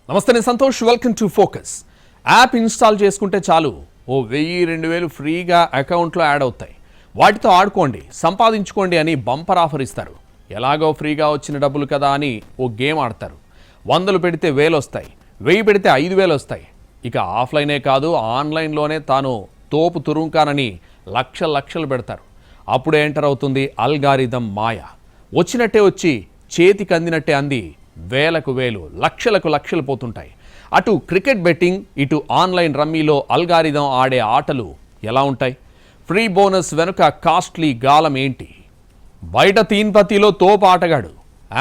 నమస్తే, నేను Santosh. Welcome to focus. App install చేసుకుంటే చాలు ఓ 1000-2000 ఫ్రీగా అకౌంట్లో యాడ్ అవుతాయి. వాటితో ఆడుకోండి, సంపాదించుకోండి అని బంపర్ ఆఫర్ ఇస్తారు. ఎలాగో ఫ్రీగా వచ్చిన డబ్బులు కదా అని ఓ గేమ్ ఆడతారు. 100 పెడితే 1000 వస్తాయి, 1000 పెడితే 5000 వస్తాయి. ఇక ఆఫ్లైనే కాదు, ఆన్లైన్లోనే తాను తోపు తురుంకానని లక్షలు పెడతారు. అప్పుడే ఎంటర్ అవుతుంది అల్గారిథం మాయ. వచ్చినట్టే వచ్చి చేతికి అందినట్టే అంది వేలకు వేలు, లక్షలు పోతుంటాయి. అటు క్రికెట్ బెట్టింగ్, ఇటు ఆన్లైన్ రమ్మీలో అల్గారిథం ఆడే ఆటలు ఎలా ఉంటాయి? ఫ్రీ బోనస్ వెనుక కాస్ట్లీ గాలం ఏంటి? బయట తీన్పతిలో తోపు ఆటగాడు,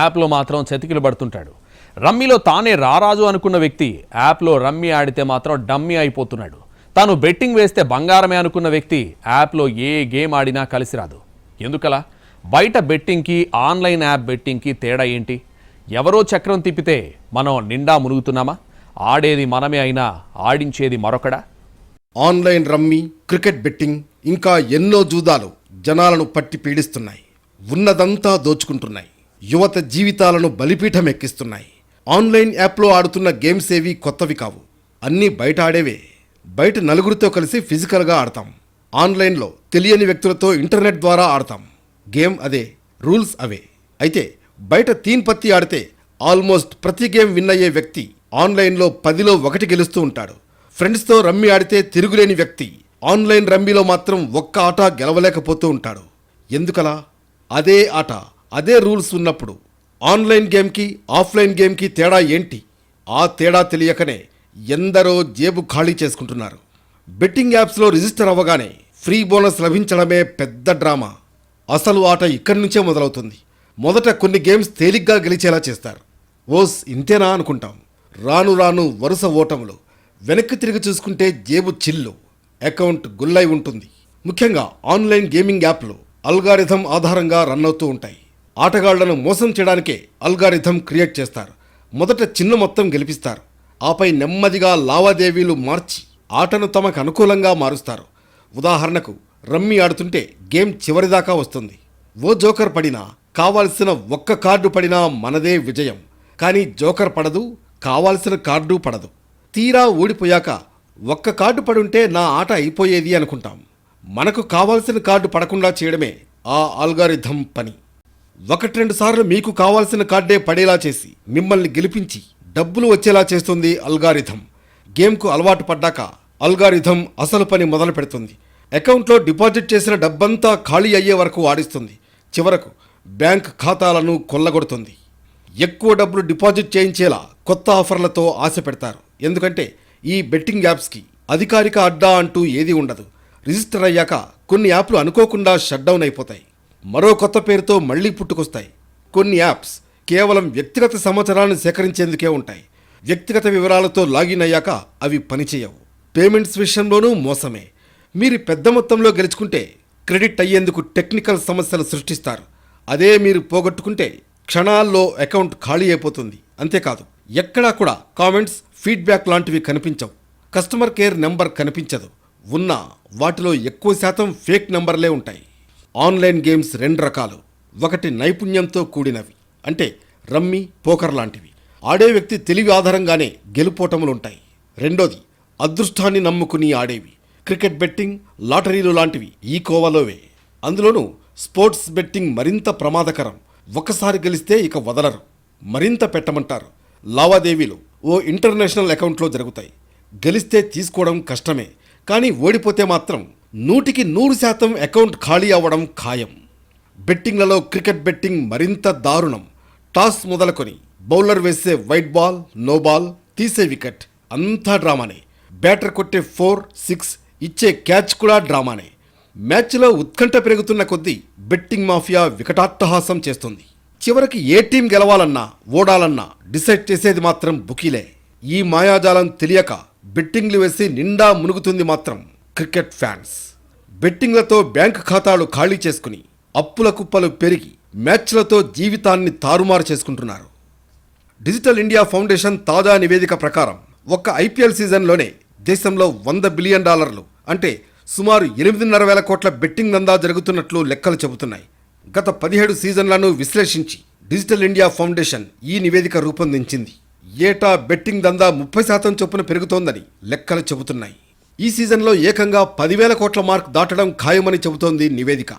యాప్లో మాత్రం చతికిలు పడుతుంటాడు. రమ్మీలో తానే రారాజు అనుకున్న వ్యక్తి యాప్లో రమ్మీ ఆడితే మాత్రం డమ్మీ అయిపోతున్నాడు. తాను బెట్టింగ్ వేస్తే బంగారమే అనుకున్న వ్యక్తి యాప్లో ఏ గేమ్ ఆడినా కలిసి రాదు. ఎందుకలా? బయట బెట్టింగ్కి ఆన్లైన్ యాప్ బెట్టింగ్కి తేడా ఏంటి? ఎవరో చక్రం తిప్పితే మనం నిండా మునుగుతున్నామా? ఆడేది మనమే అయినా ఆడించేది మరొకడా? ఆన్లైన్ రమ్మీ, క్రికెట్ బెట్టింగ్, ఇంకా ఎన్నో జూదాలు జనాలను పట్టి పీడిస్తున్నాయి. ఉన్నదంతా దోచుకుంటున్నాయి. యువత జీవితాలను బలిపీఠం ఎక్కిస్తున్నాయి. ఆన్లైన్ యాప్లో ఆడుతున్న గేమ్స్ ఏవి కొత్తవి కావు. అన్నీ బయట ఆడేవే. బయట నలుగురితో కలిసి ఫిజికల్గా ఆడతాం. ఆన్లైన్లో తెలియని వ్యక్తులతో ఇంటర్నెట్ ద్వారా ఆడతాం. గేమ్ అదే, రూల్స్ అవే. అయితే బయట తీన్ పత్తి ఆడితే ఆల్మోస్ట్ ప్రతి గేమ్ విన్ అయ్యే వ్యక్తి ఆన్లైన్లో 10లో 1 గెలుస్తూ ఉంటాడు. ఫ్రెండ్స్తో రమ్మీ ఆడితే తిరుగులేని వ్యక్తి ఆన్లైన్ రమ్మీలో మాత్రం ఒక్క ఆట గెలవలేకపోతూ ఉంటాడు. ఎందుకలా? అదే ఆట, అదే రూల్స్ ఉన్నప్పుడు ఆన్లైన్ గేమ్కి ఆఫ్లైన్ గేమ్కి తేడా ఏంటి? ఆ తేడా తెలియకనే ఎందరో జేబు ఖాళీ చేసుకుంటున్నారు. బెట్టింగ్ యాప్స్లో రిజిస్టర్ అవ్వగానే ఫ్రీ బోనస్ లభించడమే పెద్ద డ్రామా. అసలు ఆట ఇక్కడి నుంచే మొదలవుతుంది. మొదట కొన్ని గేమ్స్ తేలిగ్గా గెలిచేలా చేస్తారు. ఓస్ ఇంతేనా అనుకుంటాం. రాను రాను వరుస ఓటములు. వెనక్కి తిరిగి చూసుకుంటే జేబు చిల్లు, అకౌంట్ గుల్లై ఉంటుంది. ముఖ్యంగా ఆన్లైన్ గేమింగ్ యాప్లు అల్గారిథం ఆధారంగా రన్ అవుతూ ఉంటాయి. ఆటగాళ్లను మోసం చేయడానికే అల్గారిథం క్రియేట్ చేస్తారు. మొదట చిన్న మొత్తం గెలిపిస్తారు. ఆపై నెమ్మదిగా లావాదేవీలు మార్చి ఆటను తమకు అనుకూలంగా మారుస్తారు. ఉదాహరణకు రమ్మీ ఆడుతుంటే గేమ్ చివరిదాకా వస్తుంది. ఓ జోకర్ పడినా, కావాల్సిన ఒక్క కార్డు పడినా మనదే విజయం. కానీ జోకర్ పడదు, కావాల్సిన కార్డు పడదు. తీరా ఓడిపోయాక ఒక్క కార్డు పడుంటే నా ఆట అయిపోయేది అనుకుంటాం. మనకు కావాల్సిన కార్డు పడకుండా చేయడమే ఆ అల్గారిథం పని. 1-2 సార్లు మీకు కావాల్సిన కార్డే పడేలా చేసి మిమ్మల్ని గెలిపించి డబ్బులు వచ్చేలా చేస్తుంది అల్గారిథం. గేమ్కు అలవాటు పడ్డాక అల్గారిథం అసలు పని మొదలు పెడుతుంది. అకౌంట్లో డిపాజిట్ చేసిన డబ్బంతా ఖాళీ అయ్యే వరకు ఆడిస్తుంది. చివరకు బ్యాంక్ ఖాతాలను కొల్లగొడుతుంది. ఎక్కువ డబ్బులు డిపాజిట్ చేయించేలా కొత్త ఆఫర్లతో ఆశ పెడతారు. ఎందుకంటే ఈ బెట్టింగ్ యాప్స్కి అధికారిక అడ్డా అంటూ ఏదీ ఉండదు. రిజిస్టర్ అయ్యాక కొన్ని యాప్లు అనుకోకుండా షట్ డౌన్ అయిపోతాయి. మరో కొత్త పేరుతో మళ్లీ పుట్టుకొస్తాయి. కొన్ని యాప్స్ కేవలం వ్యక్తిగత సమాచారాన్ని సేకరించేందుకే ఉంటాయి. వ్యక్తిగత వివరాలతో లాగిన్ అయ్యాక అవి పనిచేయవు. పేమెంట్స్ విషయంలోనూ మోసమే. మీరు పెద్ద మొత్తంలో గెలుచుకుంటే క్రెడిట్ అయ్యేందుకు టెక్నికల్ సమస్యలు సృష్టిస్తారు. అదే మీరు పోగొట్టుకుంటే క్షణాల్లో అకౌంట్ ఖాళీ అయిపోతుంది. అంతేకాదు, ఎక్కడా కూడా కామెంట్స్, ఫీడ్బ్యాక్ లాంటివి కనిపించవు. కస్టమర్ కేర్ నెంబర్ కనిపించదు. ఉన్నా వాటిలో ఎక్కువ శాతం ఫేక్ నెంబర్లే ఉంటాయి. ఆన్లైన్ గేమ్స్ 2 రకాలు. ఒకటి నైపుణ్యంతో కూడినవి, అంటే రమ్మీ, పోకర్ లాంటివి. ఆడే వ్యక్తి తెలివి ఆధారంగానే గెలుపోటములుంటాయి. రెండోది అదృష్టాన్ని నమ్ముకుని ఆడేవి. క్రికెట్ బెట్టింగ్, లాటరీలు లాంటివి ఈ కోవలోవే. అందులోనూ స్పోర్ట్స్ బెట్టింగ్ మరింత ప్రమాదకరం. ఒక్కసారి గెలిస్తే ఇక వదలరు, మరింత పెట్టమంటారు. లావాదేవీలు ఓ ఇంటర్నేషనల్ అకౌంట్లో జరుగుతాయి. గెలిస్తే తీసుకోవడం కష్టమే, కానీ ఓడిపోతే మాత్రం 100% అకౌంట్ ఖాళీ అవ్వడం ఖాయం. బెట్టింగ్లలో క్రికెట్ బెట్టింగ్ మరింత దారుణం. టాస్ మొదలుకొని బౌలర్ వేసే వైట్ బాల్, నో బాల్, తీసే వికెట్ అంతా డ్రామానే. బ్యాటర్ కొట్టే 4, 6, ఇచ్చే క్యాచ్ కూడా డ్రామానే. మ్యాచ్లో ఉత్కంఠ పెరుగుతున్న కొద్దీ బెట్టింగ్ మాఫియా వికటాట్టహాసం చేస్తుంది. చివరికి ఏ టీం గెలవాలన్నా, ఓడాలన్నా డిసైడ్ చేసేది మాత్రం బుకీలే. ఈ మాయాజాలం తెలియక బెట్టింగ్లు వేసి నిండా మునుగుతుంది మాత్రం క్రికెట్ ఫ్యాన్స్. బెట్టింగ్లతో బ్యాంక్ ఖాతాలు ఖాళీ చేసుకుని అప్పుల కుప్పలు పెరిగి మ్యాచ్లతో జీవితాన్ని తారుమారు చేసుకుంటున్నారు. డిజిటల్ ఇండియా ఫౌండేషన్ తాజా నివేదిక ప్రకారం ఒక్క ఐపీఎల్ సీజన్లోనే దేశంలో $100 బిలియన్, అంటే సుమారు 8,500 కోట్ల బెట్టింగ్ దందా జరుగుతున్నట్లు లెక్కలు చెబుతున్నాయి. గత 17 సీజన్లను విశ్లేషించి డిజిటల్ ఇండియా ఫౌండేషన్ ఈ నివేదిక రూపొందించింది. ఏటా బెట్టింగ్ దందా 30% చొప్పున పెరుగుతోందని లెక్కలు చెబుతున్నాయి. ఈ సీజన్లో ఏకంగా 10,000 కోట్ల మార్క్ దాటడం ఖాయమని చెబుతోంది నివేదిక.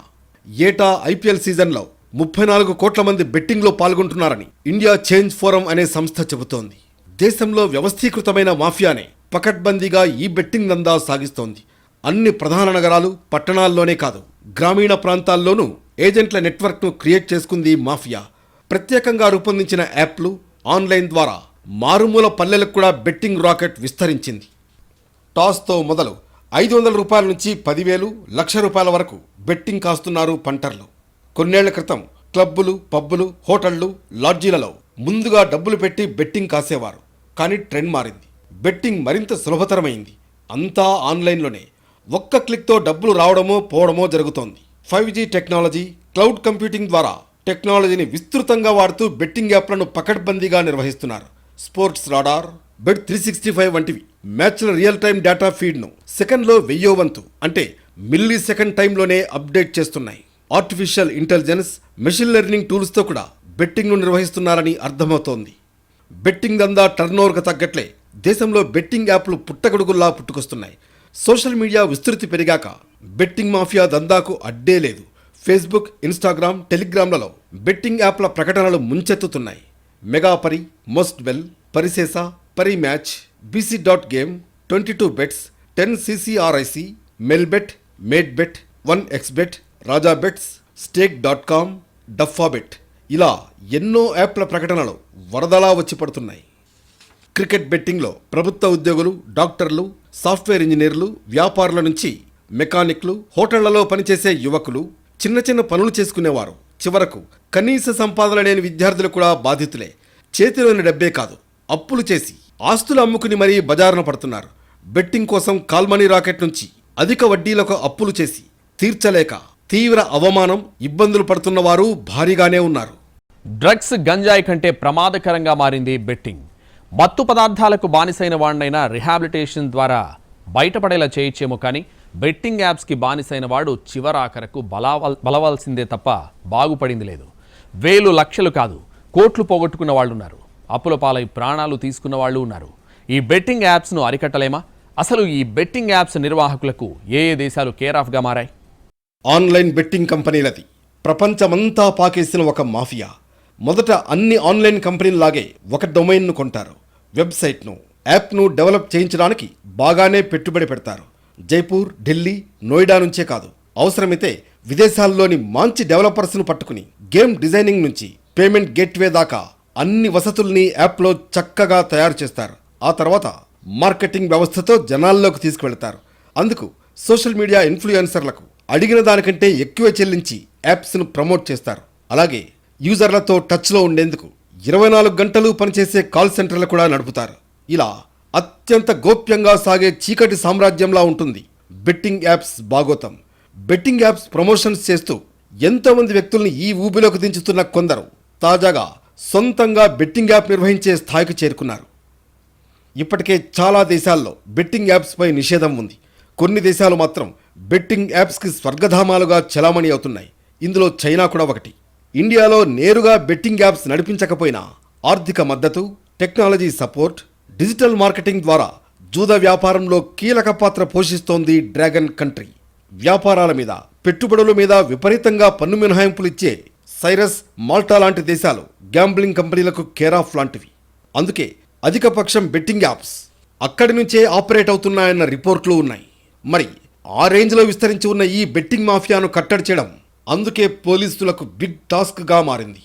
ఏటా ఐపీఎల్ సీజన్లో 34 కోట్ల మంది బెట్టింగ్లో పాల్గొంటున్నారని ఇండియా చేంజ్ ఫోరం అనే సంస్థ చెబుతోంది. దేశంలో వ్యవస్థీకృతమైన మాఫియానే పకడ్బందీగా ఈ బెట్టింగ్ దందా సాగిస్తోంది. అన్ని ప్రధాన నగరాలు, పట్టణాల్లోనే కాదు, గ్రామీణ ప్రాంతాల్లోనూ ఏజెంట్ల నెట్వర్క్ను క్రియేట్ చేసుకుంది మాఫియా. ప్రత్యేకంగా రూపొందించిన యాప్లు, ఆన్లైన్ ద్వారా మారుమూల పల్లెలకు కూడా బెట్టింగ్ రాకెట్ విస్తరించింది. టాస్తో మొదలు 500 రూపాయల నుంచి 10,000, ₹1,00,000 వరకు బెట్టింగ్ కాస్తున్నారు పంటర్లు. కొన్నేళ్ల క్రితం క్లబ్బులు, పబ్బులు, హోటళ్లు, లాడ్జీలలో ముందుగా డబ్బులు పెట్టి బెట్టింగ్ కాసేవారు. కానీ ట్రెండ్ మారింది. బెట్టింగ్ మరింత సులభతరమైంది. అంతా ఆన్లైన్లోనే. ఒక్క క్లిక్తో డబ్బులు రావడమో పోవడమో జరుగుతోంది. 5G టెక్నాలజీ, క్లౌడ్ కంప్యూటింగ్ ద్వారా టెక్నాలజీని విస్తృతంగా వాడుతూ బెట్టింగ్ యాప్లను పకడ్బందీగా నిర్వహిస్తున్నారు. స్పోర్ట్స్ రాడార్, బెట్ 365 వంటివి మ్యాచ్ల రియల్ టైం డేటా ఫీడ్ను సెకండ్లో 1000వ వంతు అంటే మిల్లీ సెకండ్ టైంలోనే అప్డేట్ చేస్తున్నాయి. ఆర్టిఫిషియల్ ఇంటెలిజెన్స్, మెషిన్ లెర్నింగ్ టూల్స్తో కూడా బెట్టింగ్ను నిర్వహిస్తున్నారని అర్థమవుతోంది. బెట్టింగ్ దందా టర్నోవర్కు తగ్గట్లే దేశంలో బెట్టింగ్ యాప్లు పుట్టగొడుగుల్లా పుట్టుకొస్తున్నాయి. సోషల్ మీడియా విస్తృతి పెరిగాక బెట్టింగ్ మాఫియా దందాకు అడ్డే లేదు. ఫేస్బుక్, ఇన్స్టాగ్రామ్, టెలిగ్రామ్లలో బెట్టింగ్ యాప్ల ప్రకటనలు ముంచెత్తుతున్నాయి. మెగాపరి, మోస్ట్ వెల్, పరిసేస, Parimatch, BC.game, 22 bets, 10CCRIC, Melbet, మేడ్బెట్, 1xbet, Raja bets, stake.com, Dafabet ఇలా ఎన్నో యాప్ల ప్రకటనలు వరదలా వచ్చి పడుతున్నాయి. క్రికెట్ బెట్టింగ్లో ప్రభుత్వ ఉద్యోగులు, డాక్టర్లు, సాఫ్ట్వేర్ ఇంజనీర్లు, వ్యాపారుల నుంచి మెకానిక్లు, హోటళ్లలో పనిచేసే యువకులు, చిన్న చిన్న పనులు చేసుకునేవారు, చివరకు కనీస సంపాదన లేని విద్యార్థులు కూడా బాధితులే. చేతిలోని డబ్బే కాదు, అప్పులు చేసి ఆస్తులు అమ్ముకుని మరీ బజారున పడుతున్నారు. బెట్టింగ్ కోసం కాల్మనీ రాకెట్ నుంచి అధిక వడ్డీలకు అప్పులు చేసి తీర్చలేక తీవ్ర అవమానం, ఇబ్బందులు పడుతున్న వారు భారీగానే ఉన్నారు. డ్రగ్స్, గంజాయి కంటే ప్రమాదకరంగా మారింది బెట్టింగ్. మత్తు పదార్థాలకు బానిసైన వాడినైనా రిహాబిలిటేషన్ ద్వారా బయటపడేలా చేయొచ్చేమో కానీ బెట్టింగ్ యాప్స్కి బానిసైన వాడు చివరాఖరకు బలవాల్సిందే తప్ప బాగుపడింది లేదు. వేలు, లక్షలు కాదు, కోట్లు పోగొట్టుకున్న వాళ్ళు ఉన్నారు. అప్పుల పాలై ప్రాణాలు తీసుకున్న వాళ్ళు ఉన్నారు. ఈ బెట్టింగ్ యాప్స్ను అరికట్టలేమా? అసలు ఈ బెట్టింగ్ యాప్స్ నిర్వాహకులకు ఏ దేశాలు కేర్ ఆఫ్గా మారాయి? ఆన్లైన్ బెట్టింగ్ కంపెనీలది ప్రపంచమంతా పాకేసిన ఒక మాఫియా. మొదట అన్ని ఆన్లైన్ కంపెనీల్లాగే ఒక డొమైన్ను కొంటారు. వెబ్సైట్ను, యాప్ను డెవలప్ చేయించడానికి బాగానే పెట్టుబడి పెడతారు. జైపూర్, ఢిల్లీ, నోయిడా నుంచే కాదు, అవసరమైతే విదేశాల్లోని మంచి డెవలపర్స్ను పట్టుకుని గేమ్ డిజైనింగ్ నుంచి పేమెంట్ గేట్వే దాకా అన్ని వసతుల్ని యాప్లో చక్కగా తయారు చేస్తారు. ఆ తర్వాత మార్కెటింగ్ వ్యవస్థతో జనాల్లోకి తీసుకువెళ్తారు. అందుకు సోషల్ మీడియా ఇన్ఫ్లుయెన్సర్లకు అడిగిన దానికంటే ఎక్కువ చెల్లించి యాప్స్ను ప్రమోట్ చేస్తారు. అలాగే యూజర్లతో టచ్లో ఉండేందుకు 24 గంటలు పనిచేసే కాల్ సెంటర్లు కూడా నడుపుతారు. ఇలా అత్యంత గోప్యంగా సాగే చీకటి సామ్రాజ్యంలా ఉంటుంది బెట్టింగ్ యాప్స్ బాగోతం. బెట్టింగ్ యాప్స్ ప్రమోషన్స్ చేస్తూ ఎంతోమంది వ్యక్తుల్ని ఈ ఊబిలోకి దించుతున్న కొందరు తాజాగా సొంతంగా బెట్టింగ్ యాప్ నిర్వహించే స్థాయికి చేరుకున్నారు. ఇప్పటికే చాలా దేశాల్లో బెట్టింగ్ యాప్స్పై నిషేధం ఉంది. కొన్ని దేశాలు మాత్రం బెట్టింగ్ యాప్స్కి స్వర్గధామాలుగా చలామణి అవుతున్నాయి. ఇందులో చైనా కూడా ఒకటి. ఇండియాలో నేరుగా బెట్టింగ్ యాప్స్ నడిపించకపోయినా ఆర్థిక మద్దతు, టెక్నాలజీ సపోర్ట్, డిజిటల్ మార్కెటింగ్ ద్వారా జూద వ్యాపారంలో కీలక పాత్ర పోషిస్తోంది డ్రాగన్ కంట్రీ. వ్యాపారాల మీద, పెట్టుబడుల మీద విపరీతంగా పన్ను మినహాయింపులు ఇచ్చే సైరస్, మాల్టా లాంటి దేశాలు గ్యాంబ్లింగ్ కంపెనీలకు కేర్ ఆఫ్ లాంటివి. అందుకే అధికపక్షం బెట్టింగ్ యాప్స్ అక్కడి నుంచే ఆపరేట్ అవుతున్నాయన్న రిపోర్ట్లు ఉన్నాయి. మరి ఆ రేంజ్లో విస్తరించి ఉన్న ఈ బెట్టింగ్ మాఫియాను కట్టడి చేయడం అందుకే పోలీసులకు బిగ్ టాస్క్గా మారింది.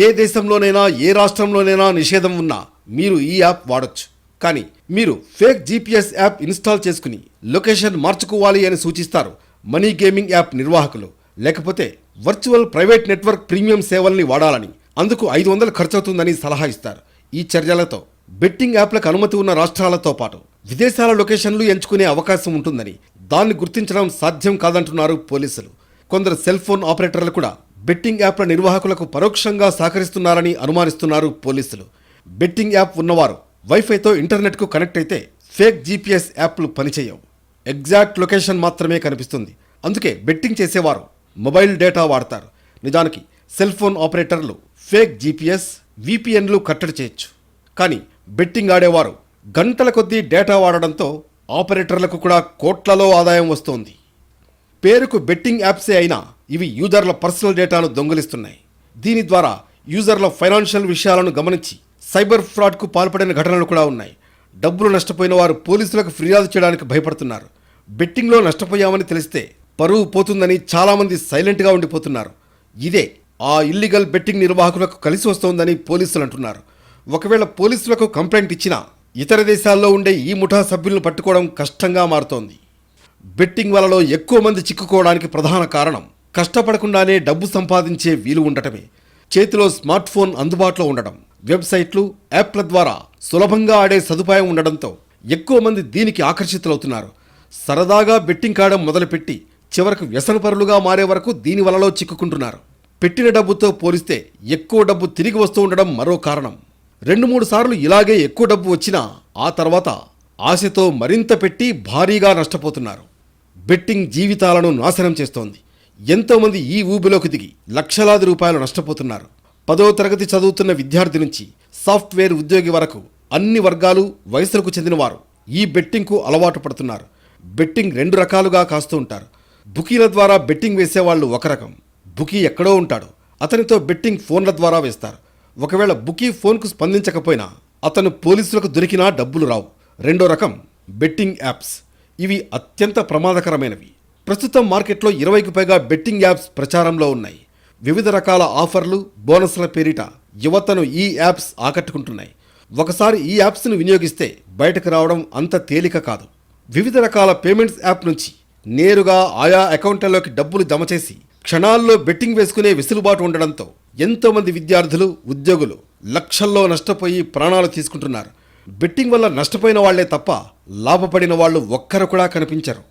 ఏ దేశంలోనైనా, ఏ రాష్ట్రంలోనైనా నిషేధం ఉన్నా మీరు ఈ యాప్ వాడొచ్చు. కానీ మీరు ఫేక్ GPS యాప్ ఇన్స్టాల్ చేసుకుని లొకేషన్ మార్చుకోవాలి అని సూచిస్తారు మనీ గేమింగ్ యాప్ నిర్వాహకులు. లేకపోతే వర్చువల్ ప్రైవేట్ నెట్వర్క్ ప్రీమియం సేవల్ని వాడాలని, అందుకు 500 ఖర్చవుతుందని సలహా ఇస్తారు. ఈ చర్యలతో బెట్టింగ్ యాప్లకు అనుమతి ఉన్న రాష్ట్రాలతో పాటు విదేశాల లొకేషన్లు ఎంచుకునే అవకాశం ఉంటుందని, దాన్ని గుర్తించడం సాధ్యం కాదంటున్నారు పోలీసులు. కొందరు సెల్ ఫోన్ ఆపరేటర్లు కూడా బెట్టింగ్ యాప్ల నిర్వాహకులకు పరోక్షంగా సహకరిస్తున్నారని అనుమానిస్తున్నారు పోలీసులు. బెట్టింగ్ యాప్ ఉన్నవారు వైఫైతో ఇంటర్నెట్కు కనెక్ట్ అయితే ఫేక్ GPS యాప్లు పనిచేయవు. ఎగ్జాక్ట్ లొకేషన్ మాత్రమే కనిపిస్తుంది. అందుకే బెట్టింగ్ చేసేవారు మొబైల్ డేటా వాడతారు. నిజానికి సెల్ ఫోన్ ఆపరేటర్లు ఫేక్ GPS, VPNలు కట్టడి చేయొచ్చు. కానీ బెట్టింగ్ ఆడేవారు గంటల కొద్దీ డేటా వాడడంతో ఆపరేటర్లకు కూడా కోట్లలో ఆదాయం వస్తోంది. పేరుకు బెట్టింగ్ యాప్సే అయినా ఇవి యూజర్ల పర్సనల్ డేటాను దొంగిలిస్తున్నాయి. దీని ద్వారా యూజర్ల ఫైనాన్షియల్ విషయాలను గమనించి సైబర్ ఫ్రాడ్కు పాల్పడిన ఘటనలు కూడా ఉన్నాయి. డబ్బులు నష్టపోయిన వారు పోలీసులకు ఫిర్యాదు చేయడానికి భయపడుతున్నారు. బెట్టింగ్లో నష్టపోయామని తెలిస్తే పరువు పోతుందని చాలామంది సైలెంట్గా ఉండిపోతున్నారు. ఇదే ఆ ఇల్లీగల్ బెట్టింగ్ నిర్వాహకులకు కలిసి వస్తోందని పోలీసులు అంటున్నారు. ఒకవేళ పోలీసులకు కంప్లైంట్ ఇచ్చినా ఇతర దేశాల్లో ఉండే ఈ ముఠా సభ్యులను పట్టుకోవడం కష్టంగా మారుతోంది. బెట్టింగ్ వలలో ఎక్కువ మంది చిక్కుకోవడానికి ప్రధాన కారణం కష్టపడకుండానే డబ్బు సంపాదించే వీలు ఉండటమే. చేతిలో స్మార్ట్ ఫోన్ అందుబాటులో ఉండడం, వెబ్సైట్లు, యాప్ల ద్వారా సులభంగా ఆడే సదుపాయం ఉండడంతో ఎక్కువ మంది దీనికి ఆకర్షితులవుతున్నారు. సరదాగా బెట్టింగ్ ఆడడం మొదలుపెట్టి చివరకు వ్యసనపరులుగా మారే వరకు దీని వలలో చిక్కుకుంటున్నారు. పెట్టిన డబ్బుతో పోలిస్తే ఎక్కువ డబ్బు తిరిగి వస్తూ ఉండడం మరో కారణం. 2-3 సార్లు ఇలాగే ఎక్కువ డబ్బు వచ్చినా ఆ తర్వాత ఆశతో మరింత పెట్టి భారీగా నష్టపోతున్నారు. బెట్టింగ్ జీవితాలను నాశనం చేస్తోంది. ఎంతోమంది ఈ ఊబిలోకి దిగి లక్షలాది రూపాయలు నష్టపోతున్నారు. 10వ తరగతి చదువుతున్న విద్యార్థి నుంచి సాఫ్ట్వేర్ ఉద్యోగి వరకు అన్ని వర్గాలు, వయసులకు చెందినవారు ఈ బెట్టింగ్కు అలవాటు పడుతున్నారు. బెట్టింగ్ 2 రకాలుగా కాస్తూ ఉంటారు. బుకీల ద్వారా బెట్టింగ్ వేసేవాళ్ళు ఒక రకం. బుకీ ఎక్కడో ఉంటాడు, అతనితో బెట్టింగ్ ఫోన్ల ద్వారా వేస్తారు. ఒకవేళ బుకీ ఫోన్కు స్పందించకపోయినా అతను పోలీసులకు దొరికినా డబ్బులు రావు. 2వ రకం బెట్టింగ్ యాప్స్. ఇవి అత్యంత ప్రమాదకరమైనవి. ప్రస్తుతం మార్కెట్లో 20కి పైగా బెట్టింగ్ యాప్స్ ప్రచారంలో ఉన్నాయి. వివిధ రకాల ఆఫర్లు, బోనస్ల పేరిట యువతను ఈ యాప్స్ ఆకట్టుకుంటున్నాయి. ఒకసారి ఈ యాప్స్ను వినియోగిస్తే బయటకు రావడం అంత తేలిక కాదు. వివిధ రకాల పేమెంట్స్ యాప్ నుంచి నేరుగా ఆయా అకౌంట్లలోకి డబ్బులు జమ చేసి క్షణాల్లో బెట్టింగ్ వేసుకునే వెసులుబాటు ఉండడంతో ఎంతోమంది విద్యార్థులు, ఉద్యోగులు లక్షల్లో నష్టపోయి ప్రాణాలు తీసుకుంటున్నారు. బెట్టింగ్ వల్ల నష్టపోయిన వాళ్లే తప్ప లాభపడిన వాళ్ళు ఒక్కరు కూడా కనిపించరు.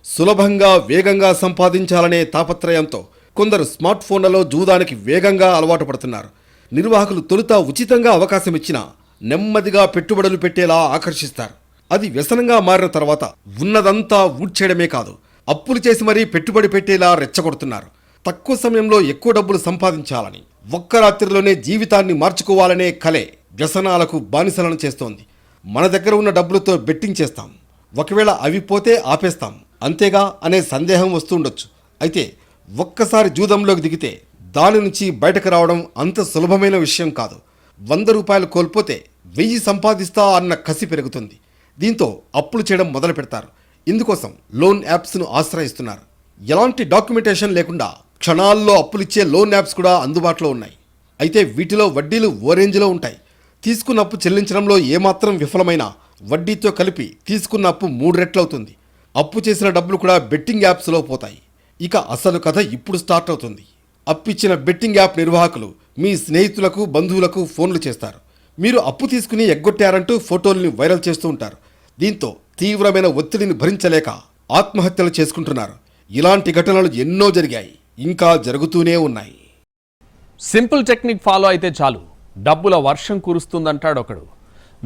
సులభంగా, వేగంగా సంపాదించాలనే తాపత్రయంతో కొందరు స్మార్ట్ ఫోన్లలో జూదానికి వేగంగా అలవాటు పడుతున్నారు. నిర్వాహకులు తొలుత ఉచితంగా అవకాశం ఇచ్చినా నెమ్మదిగా పెట్టుబడులు పెట్టేలా ఆకర్షిస్తారు. అది వ్యసనంగా మారిన తర్వాత ఉన్నదంతా ఊడ్చేయడమే కాదు, అప్పులు చేసి మరీ పెట్టుబడి పెట్టేలా రెచ్చగొడుతున్నారు. తక్కువ సమయంలో ఎక్కువ డబ్బులు సంపాదించాలని, ఒక్క రాత్రిలోనే జీవితాన్ని మార్చుకోవాలనే కలే వ్యసనాలకు బానిసలను చేస్తోంది. మన దగ్గర ఉన్న డబ్బులతో బెట్టింగ్ చేస్తాం, ఒకవేళ అవి పోతే ఆపేస్తాం, అంతేగా అనే సందేహం వస్తుండొచ్చు. అయితే ఒక్కసారి జూదంలోకి దిగితే దాని నుంచి బయటకు రావడం అంత సులభమైన విషయం కాదు. 100 రూపాయలు కోల్పోతే 1000 సంపాదిస్తా అన్న కసి పెరుగుతుంది. దీంతో అప్పులు చేయడం మొదలు పెడతారు. ఇందుకోసం లోన్ యాప్స్ను ఆశ్రయిస్తున్నారు. ఎలాంటి డాక్యుమెంటేషన్ లేకుండా క్షణాల్లో అప్పులిచ్చే లోన్ యాప్స్ కూడా అందుబాటులో ఉన్నాయి. అయితే వీటిలో వడ్డీలు ఓ రేంజ్లో ఉంటాయి. తీసుకున్న అప్పు చెల్లించడంలో ఏమాత్రం విఫలమైనా వడ్డీతో కలిపి తీసుకున్న అప్పు 3 రెట్లవుతుంది. అప్పు చేసిన డబ్బులు కూడా బెట్టింగ్ యాప్స్లో పోతాయి. ఇక అసలు కథ ఇప్పుడు స్టార్ట్ అవుతుంది. అప్పిచ్చిన బెట్టింగ్ యాప్ నిర్వాహకులు మీ స్నేహితులకు, బంధువులకు ఫోన్లు చేస్తారు. మీరు అప్పు తీసుకుని ఎగ్గొట్టారంటూ ఫోటోల్ని వైరల్ చేస్తూ ఉంటారు. దీంతో తీవ్రమైన ఒత్తిడిని భరించలేక ఆత్మహత్యలు చేసుకుంటున్నారు. ఇలాంటి ఘటనలు ఎన్నో జరిగాయి, ఇంకా జరుగుతూనే ఉన్నాయి. సింపుల్ టెక్నిక్ ఫాలో అయితే చాలు, డబ్బుల వర్షం కురుస్తుందంటాడు ఒకడు.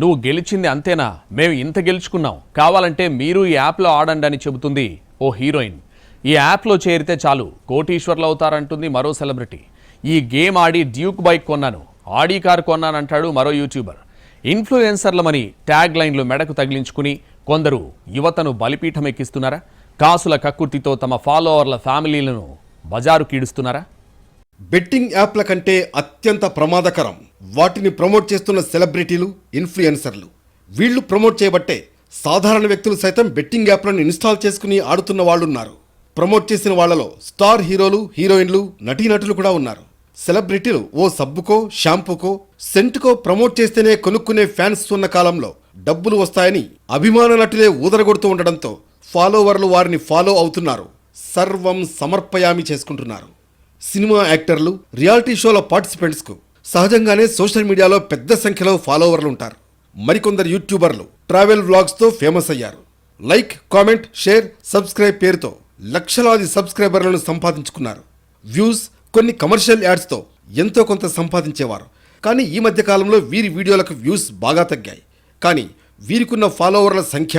నువ్వు గెలిచింది అంతేనా, మేము ఇంత గెలుచుకున్నాం, కావాలంటే మీరు ఈ యాప్లో ఆడండి అని చెబుతుంది ఓ హీరోయిన్. ఈ యాప్లో చేరితే చాలు కోటీశ్వర్లు అవుతారంటుంది మరో సెలబ్రిటీ. ఈ గేమ్ ఆడి డ్యూక్ బైక్ కొన్నాను, ఆడీ కార్ కొన్నానంటాడు మరో యూట్యూబర్. ఇన్ఫ్లుయెన్సర్లమని ట్యాగ్ లైన్లు మెడకు తగిలించుకుని కొందరు యువతను బలిపీఠం ఎక్కిస్తున్నారా? కాసుల కక్కుర్తితో తమ ఫాలోవర్ల ఫ్యామిలీలను బజారు కీడుస్తున్నారా? బెట్టింగ్ యాప్ల కంటే అత్యంత ప్రమాదకరం వాటిని ప్రమోట్ చేస్తున్న సెలబ్రిటీలు, ఇన్ఫ్లుయెన్సర్లు. వీళ్లు ప్రమోట్ చేయబట్టే సాధారణ వ్యక్తులు సైతం బెట్టింగ్ యాప్లను ఇన్స్టాల్ చేసుకుని ఆడుతున్న వాళ్ళున్నారు. ప్రమోట్ చేసిన వాళ్లలో స్టార్ హీరోలు, హీరోయిన్లు, నటీనటులు కూడా ఉన్నారు. సెలబ్రిటీలు ఓ సబ్బుకో, షాంపూకో, సెంటుకో ప్రమోట్ చేస్తేనే కొనుక్కునే ఫ్యాన్స్ ఉన్న కాలంలో డబ్బులు వస్తాయని అభిమాన నటులే ఊదరగొడుతూ ఉండడంతో ఫాలోవర్లు వారిని ఫాలో అవుతున్నారు. సర్వం సమర్పయామి చేసుకుంటున్నారు. సినిమా యాక్టర్లు, రియాలిటీ షోల పార్టిసిపెంట్స్కు సహజంగానే సోషల్ మీడియాలో పెద్ద సంఖ్యలో ఫాలోవర్లు ఉంటారు. మరికొందరు యూట్యూబర్లు ట్రావెల్ వ్లాగ్స్తో ఫేమస్ అయ్యారు. లైక్, కామెంట్, షేర్, సబ్స్క్రైబ్ పేరుతో లక్షలాది సబ్స్క్రైబర్లను సంపాదించుకున్నారు. వ్యూస్, కొన్ని కమర్షియల్ యాడ్స్తో ఎంతో కొంత సంపాదించేవారు. కానీ ఈ మధ్య కాలంలో వీరి వీడియోలకు వ్యూస్ బాగా తగ్గాయి. కానీ వీరికున్న ఫాలోవర్ల సంఖ్య,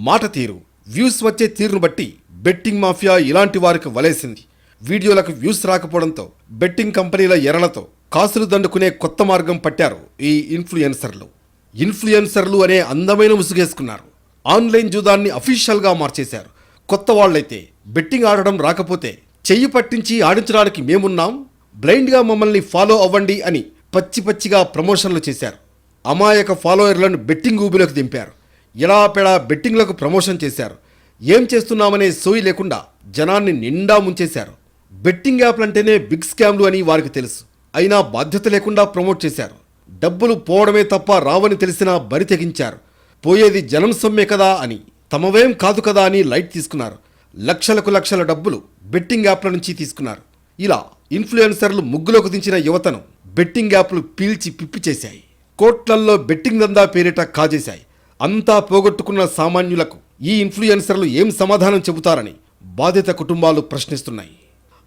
మాట తీరు, వ్యూస్ వచ్చే తీరును బట్టి బెట్టింగ్ మాఫియా ఇలాంటి వారికి వలేసింది. వీడియోలకు వ్యూస్ రాకపోవడంతో బెట్టింగ్ కంపెనీల ఎరలతో కాసులు దండుకునే కొత్త మార్గం పట్టారు ఈ ఇన్ఫ్లుయెన్సర్లు. ఇన్ఫ్లుయెన్సర్లు అనే అందమైన ముసుగేసుకున్నారు. ఆన్లైన్ జూదాన్ని అఫీషియల్గా మార్చేశారు. కొత్త వాళ్ళైతే బెట్టింగ్ ఆడడం రాకపోతే చెయ్యి పట్టించి ఆడించడానికి మేమున్నాం, బ్లైండ్గా మమ్మల్ని ఫాలో అవ్వండి అని పచ్చిగా ప్రమోషన్లు చేశారు. అమాయక ఫాలోయర్లను బెట్టింగ్ ఊబిలోకి దింపారు. ఎడాపెడా బెట్టింగ్లకు ప్రమోషన్ చేశారు. ఏం చేస్తున్నామనే సోయి లేకుండా జనాన్ని నిండా ముంచేశారు. బెట్టింగ్ యాప్లంటేనే బిగ్ స్కామ్లు అని వారికి తెలుసు. అయినా బాధ్యత లేకుండా ప్రమోట్ చేశారు. డబ్బులు పోవడమే తప్ప రావని తెలిసినా బరి తెగించారు. పోయేది జనం సొమ్మే కదా అని, తమవేం కాదు కదా అని లైట్ తీసుకున్నారు. లక్షల డబ్బులు బెట్టింగ్ యాప్ల నుంచి తీసుకున్నారు. ఇలా ఇన్ఫ్లుయెన్సర్లు ముగ్గులోకి దించిన యువతను బెట్టింగ్ యాప్లు పీల్చి పిప్పి చేశాయి. కోట్లల్లో బెట్టింగ్ దందా పేరిట కాజేశాయి. అంతా పోగొట్టుకున్న సామాన్యులకు ఈ ఇన్ఫ్లుయెన్సర్లు ఏం సమాధానం చెబుతారని బాధిత కుటుంబాలు ప్రశ్నిస్తున్నాయి.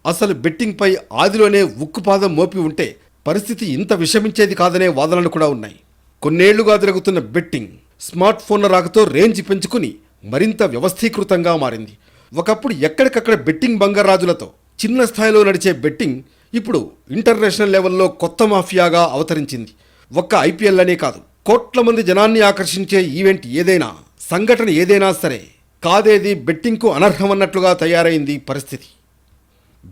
అసలు బెట్టింగ్పై ఆదిలోనే ఉక్కుపాదం మోపి ఉంటే పరిస్థితి ఇంత విషమించేది కాదనే వాదనలు కూడా ఉన్నాయి. కొన్నేళ్లుగా జరుగుతున్న బెట్టింగ్ స్మార్ట్ ఫోన్ల రాకతో రేంజ్ పెంచుకుని మరింత వ్యవస్థీకృతంగా మారింది. ఒకప్పుడు ఎక్కడికక్కడ బెట్టింగ్ బంగారాజులతో చిన్న స్థాయిలో నడిచే బెట్టింగ్ ఇప్పుడు ఇంటర్నేషనల్ లెవెల్లో కొత్త మాఫియాగా అవతరించింది. ఒక్క ఐపీఎల్ అనే కాదు, కోట్ల మంది జనాన్ని ఆకర్షించే ఈవెంట్ ఏదైనా, సంఘటన ఏదైనా సరే కాదేది బెట్టింగ్కు అనర్హమన్నట్లుగా తయారైంది పరిస్థితి.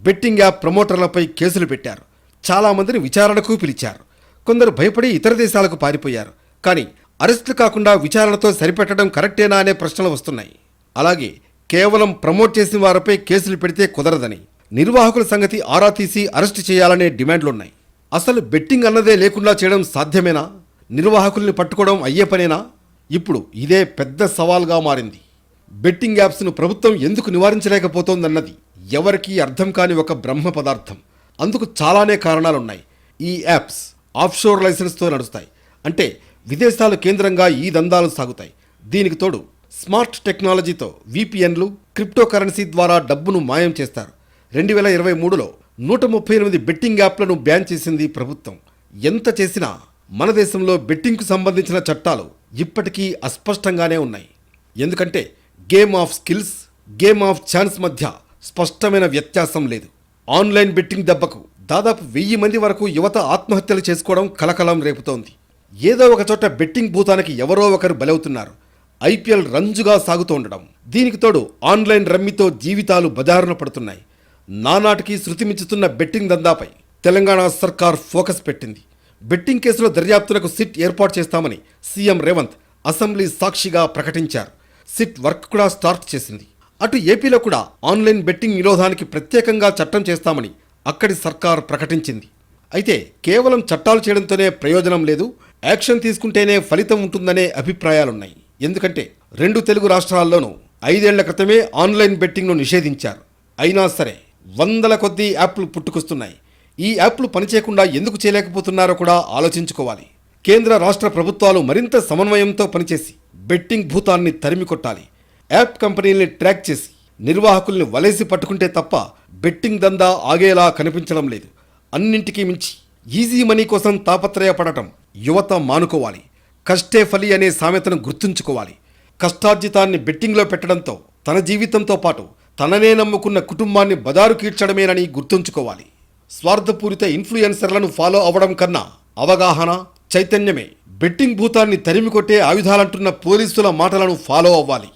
బెట్టింగ్ యాప్ ప్రమోటర్లపై కేసులు పెట్టారు. చాలామందిని విచారణకు పిలిచారు. కొందరు భయపడి ఇతర దేశాలకు పారిపోయారు. కానీ అరెస్టులు కాకుండా విచారణతో సరిపెట్టడం కరెక్టేనా అనే ప్రశ్నలు వస్తున్నాయి. అలాగే కేవలం ప్రమోట్ చేసిన వారిపై కేసులు పెడితే కుదరదని, నిర్వాహకుల సంగతి ఆరా తీసి అరెస్టు చేయాలనే డిమాండ్లున్నాయి. అసలు బెట్టింగ్ అన్నదే లేకుండా చేయడం సాధ్యమేనా? నిర్వాహకుల్ని పట్టుకోవడం అయ్యే పనేనా? ఇప్పుడు ఇదే పెద్ద సవాల్గా మారింది. బెట్టింగ్ యాప్స్ను ప్రభుత్వం ఎందుకు నివారించలేకపోతోందన్నది ఎవరికీ అర్థం కాని ఒక బ్రహ్మ పదార్థం. అందుకు చాలానే కారణాలున్నాయి. ఈ యాప్స్ ఆఫ్షోర్ లైసెన్స్తో నడుస్తాయి. అంటే విదేశాలు కేంద్రంగా ఈ దందాలు సాగుతాయి. దీనికి తోడు స్మార్ట్ టెక్నాలజీతో VPNలు, క్రిప్టో కరెన్సీ ద్వారా డబ్బును మాయం చేస్తారు. 2023లో 138 బెట్టింగ్ యాప్లను బ్యాన్ చేసింది ప్రభుత్వం. ఎంత చేసినా మన దేశంలో బెట్టింగ్కు సంబంధించిన చట్టాలు ఇప్పటికీ అస్పష్టంగానే ఉన్నాయి. ఎందుకంటే game of skills, game of chance మధ్య స్పష్టమైన వ్యత్యాసం లేదు. ఆన్లైన్ బెట్టింగ్ దెబ్బకు దాదాపు 1000 మంది వరకు యువత ఆత్మహత్యలు చేసుకోవడం కలకలం రేపుతోంది. ఏదో ఒక చోట బెట్టింగ్ భూతానికి ఎవరో ఒకరు బలవుతున్నారు. ఐపీఎల్ రంజుగా సాగుతోండడం, దీనికి తోడు ఆన్లైన్ రమ్మీతో జీవితాలు బజారున పడుతున్నాయి. నానాటికి శృతిమించుతున్న బెట్టింగ్ దందాపై తెలంగాణ సర్కార్ ఫోకస్ పెట్టింది. బెట్టింగ్ కేసులో దర్యాప్తులకు సిట్ ఏర్పాటు చేస్తామని సీఎం రేవంత్ అసెంబ్లీ సాక్షిగా ప్రకటించారు. సిట్ వర్క్ కూడా స్టార్ట్ చేసింది. అటు ఏపీలో కూడా ఆన్లైన్ బెట్టింగ్ నిరోధానికి ప్రత్యేకంగా చట్టం చేస్తామని అక్కడి సర్కార్ ప్రకటించింది. అయితే కేవలం చట్టాలు చేయడంతోనే ప్రయోజనం లేదు, యాక్షన్ తీసుకుంటేనే ఫలితం ఉంటుందనే అభిప్రాయాలున్నాయి. ఎందుకంటే 2 తెలుగు రాష్ట్రాల్లోనూ 5 ఏళ్ల క్రితమే ఆన్లైన్ బెట్టింగ్ను నిషేధించారు. అయినా సరే వందల కొద్దీ యాప్లు పుట్టుకొస్తున్నాయి. ఈ యాప్లు పనిచేయకుండా ఎందుకు చేయలేకపోతున్నారో కూడా ఆలోచించుకోవాలి. కేంద్ర రాష్ట్ర ప్రభుత్వాలు మరింత సమన్వయంతో పనిచేసి బెట్టింగ్ భూతాన్ని తరిమి కొట్టాలి. యాప్ కంపెనీల్ని ట్రాక్ చేసి నిర్వాహకుల్ని వలేసి పట్టుకుంటే తప్ప బెట్టింగ్ దందా ఆగేలా కనిపించడం లేదు. అన్నింటికీ మించి ఈజీ మనీ కోసం తాపత్రయపడటం యువత మానుకోవాలి. కష్టే ఫలి అనే సామెతను గుర్తుంచుకోవాలి. కష్టార్జితాన్ని బెట్టింగ్లో పెట్టడంతో తన జీవితంతో పాటు తననే నమ్ముకున్న కుటుంబాన్ని బదారు కీడ్చడమేనని గుర్తుంచుకోవాలి. స్వార్థపూరిత ఇన్ఫ్లుయెన్సర్లను ఫాలో అవ్వడం కన్నా అవగాహన, చైతన్యమే బెట్టింగ్ భూతాన్ని తరిమికొట్టే ఆయుధాలంటున్న పోలీసుల మాటలను ఫాలో అవ్వాలి.